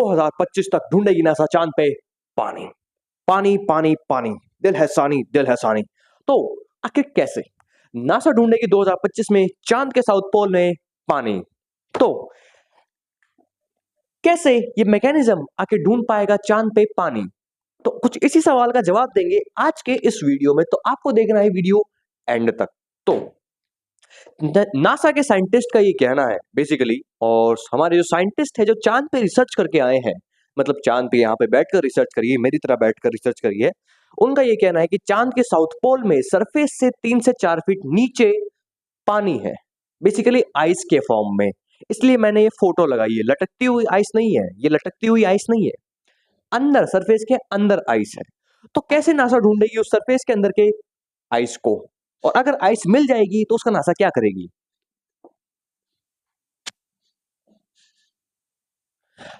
2025 तक ढूंढेगी नासा चांद पे पानी। पानी पानी पानी, दिल है सानी, दिल है सानी। तो आखिर कैसे नासा ढूंढेगी 2025 में चांद के साउथ पोल में पानी? तो कैसे ये मैकेनिज्म आखिर ढूंढ पाएगा चांद पे पानी? तो कुछ इसी सवाल का जवाब देंगे आज के इस वीडियो में, तो आपको देखना है वीडियो एंड तक। तो नासा के साइंटिस्ट का ये कहना है बेसिकली, और हमारे जो साइंटिस्ट है जो चांद पे रिसर्च करके आए हैं, मतलब चांद पे यहाँ पे बैठकर रिसर्च करिए, मेरी तरह बैठकर रिसर्च करिए, उनका ये कहना है कि चांद के साउथ पोल में सरफेस से 3 से 4 फीट नीचे पानी है, बेसिकली आइस के फॉर्म में। इसलिए मैंने ये फोटो लगाई है, लटकती हुई आइस नहीं है, ये लटकती हुई आइस नहीं है, अंदर सरफेस के अंदर आइस है। तो कैसे नासा ढूंढेगी उस सरफेस के अंदर के आइस को, और अगर आइस मिल जाएगी तो उसका नासा क्या करेगी?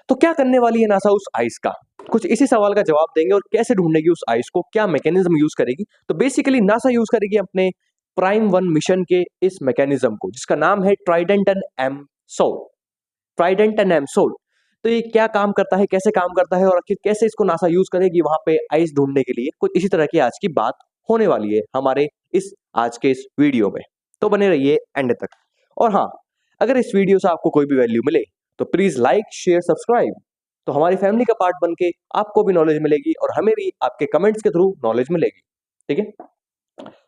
तो क्या करने वाली है नासा उस आइस का? कुछ इसी सवाल का जवाब देंगे, और कैसे ढूंढेगी उस आइस को, क्या मैकेनिज्म यूज करेगी। तो बेसिकली नासा यूज करेगी अपने प्राइम 1 मिशन के इस मैकेनिज्म को, जिसका नाम है Trident and M soul. Trident and M soul. तो ये क्या काम करता है, कैसे काम करता है, और आखिर कैसे इसको नासा यूज करेगी वहां पे आइस ढूंढने के लिए, कुछ इसी तरह की आज की बात होने वाली है हमारे आज के इस वीडियो में। तो बने रहिए एंड तक। और हाँ, अगर इस वीडियो से आपको कोई भी वैल्यू मिले तो प्लीज लाइक शेयर सब्सक्राइब, तो हमारी फैमिली का पार्ट बन के आपको भी नॉलेज मिलेगी और हमें भी आपके कमेंट्स के थ्रू नॉलेज मिलेगी। ठीक है,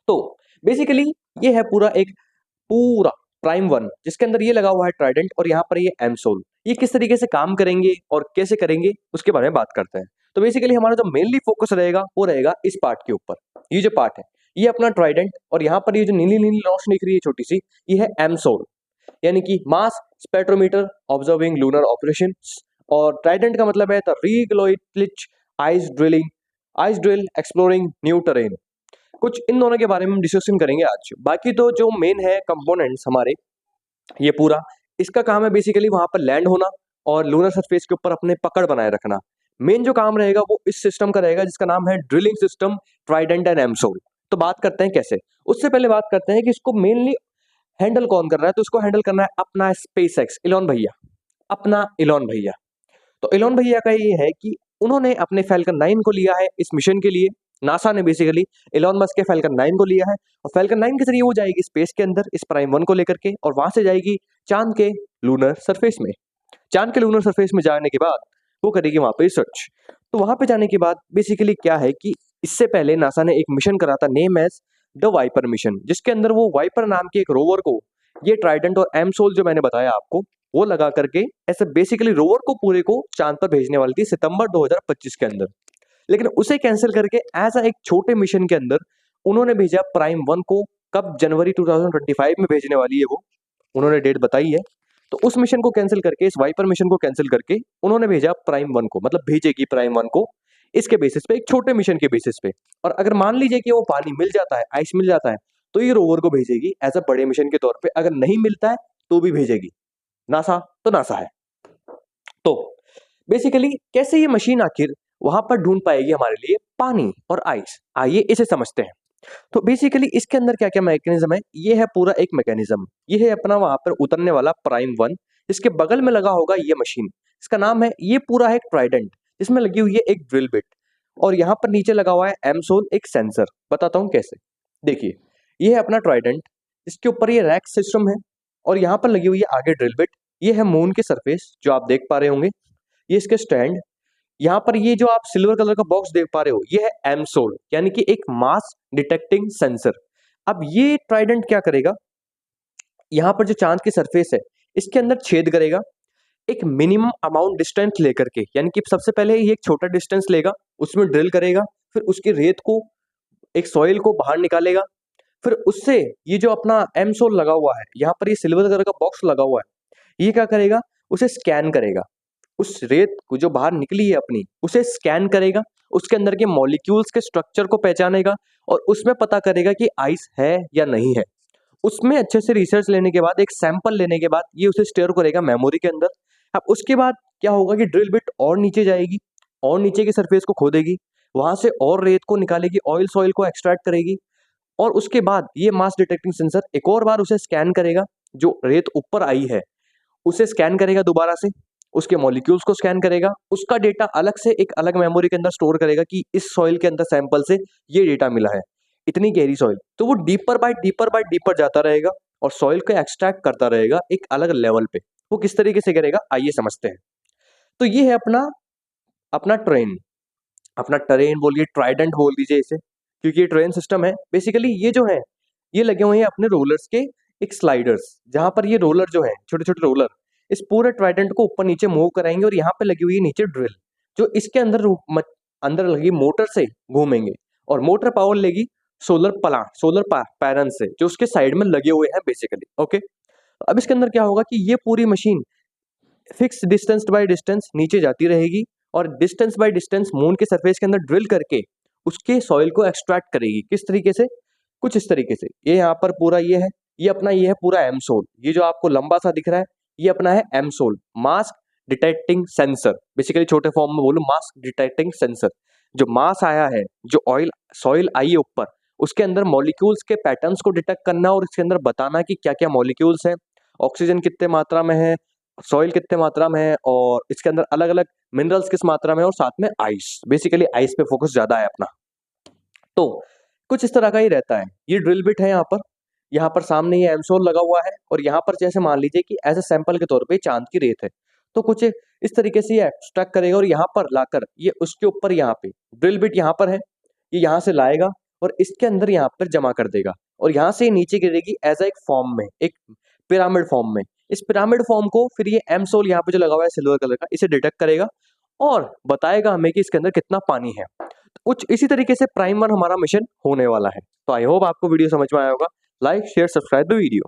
तो बेसिकली ये है पूरा प्राइम 1, जिसके अंदर ये लगा हुआ है ट्राइडेंट और यहाँ पर ये एम सोल। ये किस तरीके से काम करेंगे और कैसे करेंगे उसके बारे में बात करते हैं। तो बेसिकली हमारा जो मेनली फोकस रहेगा वो रहेगा इस पार्ट के ऊपर। ये जो पार्ट है ये अपना ट्राइडेंट, और यहाँ पर ये जो नीली नीली रोशनी दिख रही है छोटी सी, ये है एम सोल, यानी कि mass spectrometer observing lunar operations. और ट्राइडेंट का मतलब है the regolith ice drill exploring new terrain. कुछ इन दोनों के बारे में हम डिस्कशन करेंगे आज। बाकी तो जो मेन है कंपोनेंट्स हमारे, ये पूरा इसका काम है बेसिकली वहां पर लैंड होना और लूनर सरफेस के ऊपर अपने पकड़ बनाए रखना। मेन जो काम रहेगा वो इस सिस्टम का रहेगा, जिसका नाम है ड्रिलिंग सिस्टम ट्राइडेंट एंड एमसोल। तो बात करते हैं कैसे। उससे पहले बात करते हैं कि इसको मेनली हैंडल कौन कर रहा है। तो इसको हैंडल करना है अपना स्पेस एक्स इलॉन भैया, अपना इलॉन भैया। तो इलॉन भैया का ये है कि उन्होंने अपने फैल्कन 9 को लिया है इस मिशन के लिए। नासा ने बेसिकली इलॉन मस्क के फैल्कन 9 को लिया है, और फैल्कन 9 के जरिए वो जाएगी स्पेस के अंदर इस प्राइम 1 को लेकर के, और वहां से जाएगी चांद के लूनर सरफेस में। चांद के लूनर सरफेस में जाने के बाद वो करेगी वहां पे रिसर्च। तो वहां पे जाने के बाद बेसिकली क्या है कि इससे पहले नासा ने एक मिशन करा था name as the Viper mission, जिसके अंदर वो वाइपर नाम के एक रोवर को ये ट्राइडेंट और एमसोल जो मैंने बताया आपको वो लगा करके ऐसे बेसिकली रोवर को पूरे को चांद पर भेजने वाली थी सितंबर 2025 के अंदर। लेकिन उसे कैंसिल करके एज एक छोटे मिशन के अंदर उन्होंने भेजा प्राइम 1 को। कब? जनवरी 2025 में भेजने वाली है वो, उन्होंने डेट बताई है। तो उस मिशन को कैंसिल करके, इस वाइपर मिशन को कैंसिल करके उन्होंने भेजा प्राइम 1 को, मतलब भेजेगी प्राइम 1 को इसके बेसिस पे, एक छोटे मिशन के बेसिस पे। और अगर मान लीजिए कि वो पानी मिल जाता है, आइस मिल जाता है, तो ये रोवर को भेजेगी एज अ बड़े मिशन के तौर पे। अगर नहीं मिलता है तो भी भेजेगी। नासा तो नासा है। तो बेसिकली कैसे ये मशीन आखिर वहां पर ढूंढ पाएगी हमारे लिए पानी और आइस, आइए इसे समझते हैं। तो बेसिकली इसके अंदर क्या क्या मैकेनिज्म है, ये है पूरा एक मैकेनिज्म। ये है अपना वहां पर उतरने वाला प्राइम 1, इसके बगल में लगा होगा ये मशीन, इसका नाम है, ये पूरा है ट्राइडेंट, जिसमें लगी हुई है एक ड्रिल बिट, और यहाँ पर नीचे लगा हुआ है एमसोल एक सेंसर। बताता हूँ कैसे। देखिए, ये है अपना ट्राइडेंट, इसके ऊपर ये रैक सिस्टम है, और यहाँ पर लगी हुई है आगे ड्रिल बिट। ये है मून के सरफेस जो आप देख पा रहे होंगे, ये इसके स्टैंड। यहाँ पर ये जो आप सिल्वर कलर का बॉक्स देख पा रहे हो, ये है एमसोल, यानी कि एक मास डिटेक्टिंग सेंसर। अब ये ट्राइडेंट क्या करेगा, यहाँ पर जो चांद की सरफेस है इसके अंदर छेद करेगा एक मिनिमम अमाउंट डिस्टेंस लेकर के, यानी कि सबसे पहले ये एक छोटा डिस्टेंस लेगा, उसमें ड्रिल करेगा, फिर उसकी रेत को, एक सॉइल को बाहर निकालेगा, फिर उससे ये जो अपना एमसोल लगा हुआ है, यहाँ पर ये सिल्वर कलर का बॉक्स लगा हुआ है, ये क्या करेगा, उसे स्कैन करेगा। उस रेत को जो बाहर निकली है अपनी, उसे स्कैन करेगा, उसके अंदर के मॉलिक्यूल्स के स्ट्रक्चर को पहचानेगा, और उसमें पता करेगा कि आइस है या नहीं है। उसमें अच्छे से रिसर्च लेने के बाद, एक सैंपल लेने के बाद, ये उसे स्टोर करेगा मेमोरी के अंदर। अब उसके बाद क्या होगा कि ड्रिल बिट और नीचे जाएगी, और नीचे की सरफेस को खोदेगी, वहां से और रेत को निकालेगी, ऑयल सॉइल को एक्सट्रैक्ट करेगी, और उसके बाद ये मास डिटेक्टिंग सेंसर एक और बार उसे स्कैन करेगा, जो रेत ऊपर आई है उसे स्कैन करेगा दोबारा से, उसके मॉलिक्यूल्स को स्कैन करेगा, उसका डेटा अलग से एक अलग मेमोरी के अंदर स्टोर करेगा कि इस सॉइल के अंदर सैंपल से ये डेटा मिला है, इतनी गहरी सॉइल। तो वो डीपर बाय डीपर जाता रहेगा और सॉइल को एक्सट्रैक्ट करता रहेगा एक अलग लेवल पे। वो किस तरीके से करेगा आइए समझते हैं। तो ये है अपना अपना ट्रेन, अपना ट्रेन बोलिए, ट्राइडेंट बोल दीजिए इसे, क्योंकि ये ट्रेन सिस्टम है। बेसिकली ये जो है ये लगे हुए हैं अपने रोलर्स के एक स्लाइडर्स, जहां पर ये रोलर जो है छोटे छोटे रोलर इस पूरे ट्राइडेंट को ऊपर नीचे मूव कराएंगे और यहाँ पे लगी हुई है नीचे ड्रिल, जो इसके अंदर लगी मोटर से घूमेंगे और मोटर पावर लेगी सोलर पैनल से जो उसके साइड में लगे हुए हैं बेसिकली। ओके, अब इसके अंदर क्या होगा कि ये पूरी machine fix distance by distance नीचे जाती रहेगी और डिस्टेंस बाय डिस्टेंस मून के सरफेस के अंदर ड्रिल करके उसके सॉइल को एक्सट्रैक्ट करेगी। किस तरीके से, कुछ इस तरीके से। ये यहाँ पर पूरा ये है पूरा एमसोल, ये जो आपको लंबा सा दिख रहा है ये अपना है एमसोल, मास्क डिटेक्टिंग सेंसर। बेसिकली छोटे फॉर्म में बोलूं मास्क डिटेक्टिंग सेंसर। जो मास आया है, जो ऑयल सॉइल आई है ऊपर, उसके अंदर मॉलिक्यूल्स के पैटर्न्स को डिटेक्ट करना और इसके अंदर बताना कि क्या क्या मॉलिक्यूल्स हैं, ऑक्सीजन कितने मात्रा में है, सॉइल कितने मात्रा में है और इसके अंदर अलग अलग मिनरल्स किस मात्रा में है और साथ में आइस। बेसिकली आइस पे फोकस ज्यादा है अपना। तो कुछ इस तरह का ही रहता है। ये ड्रिल बिट है यहाँ पर सामने ये एमसोल लगा हुआ है और यहाँ पर जैसे मान लीजिए कि एज ए सैंपल के तौर पे चांद की रेत है, तो कुछ इस तरीके से ये एक्सट्रैक्ट करेगा और यहाँ पर लाकर ये उसके ऊपर यहाँ पे ड्रिल बिट यहाँ पर है, ये यहाँ से लाएगा और इसके अंदर यहाँ पर जमा कर देगा और यहाँ से नीचे गिरेगी एज एक फॉर्म में, एक पिरामिड फॉर्म में। इस पिरामिड फॉर्म को फिर ये एमसोल यहाँ पे जो लगा हुआ है सिल्वर कलर का, इसे डिटेक्ट करेगा और बताएगा हमें कि इसके अंदर कितना पानी है। तो कुछ इसी तरीके से प्राइम 1 हमारा मिशन होने वाला है। तो आई होप आपको वीडियो समझ में आया होगा। Like share subscribe the video.